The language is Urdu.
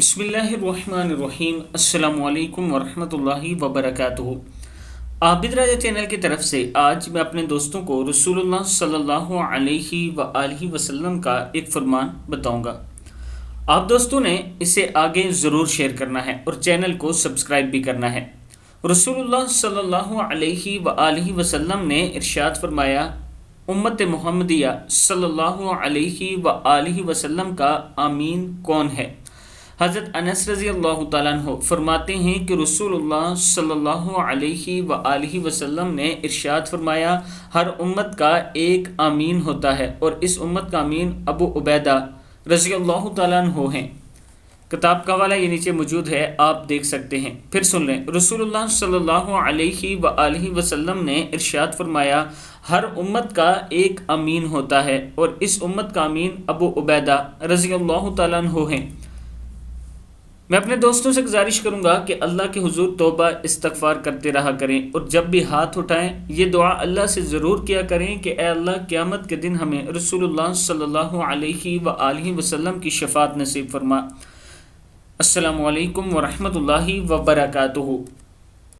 بسم اللہ الرحمن الرحیم۔ السلام علیکم ورحمۃ اللہ وبرکاتہ۔ عابد راجہ چینل کی طرف سے آج میں اپنے دوستوں کو رسول اللہ صلی اللہ علیہ وآلہ وسلم کا ایک فرمان بتاؤں گا۔ آپ دوستوں نے اسے آگے ضرور شیئر کرنا ہے اور چینل کو سبسکرائب بھی کرنا ہے۔ رسول اللہ صلی اللہ علیہ وآلہ وسلم نے ارشاد فرمایا، امت محمدیہ صلی اللہ علیہ وآلہ وسلم کا آمین کون ہے؟ حضرت انس رضی اللہ تعالیٰ عنہ فرماتے ہیں کہ رسول اللہ صلی اللہ علیہ وآلہ وسلم نے ارشاد فرمایا، ہر امت کا ایک آمین ہوتا ہے اور اس امت کا آمین ابو عبیدہ رضی اللہ تعالیٰ عنہ ہیں۔ کتاب کا حوالہ یہ نیچے موجود ہے، آپ دیکھ سکتے ہیں۔ پھر سن لیں، رسول اللہ صلی اللہ علیہ وآلہ وسلم نے ارشاد فرمایا، ہر امت کا ایک آمین ہوتا ہے اور اس امت کا آمین ابو عبیدہ رضی اللہ تعالیٰ عنہ ہیں۔ میں اپنے دوستوں سے گزارش کروں گا کہ اللہ کے حضور توبہ استغفار کرتے رہا کریں اور جب بھی ہاتھ اٹھائیں یہ دعا اللہ سے ضرور کیا کریں کہ اے اللہ قیامت کے دن ہمیں رسول اللہ صلی اللہ علیہ وآلہ وسلم کی شفاعت نصیب فرما۔ السلام علیکم ورحمۃ اللہ وبرکاتہ۔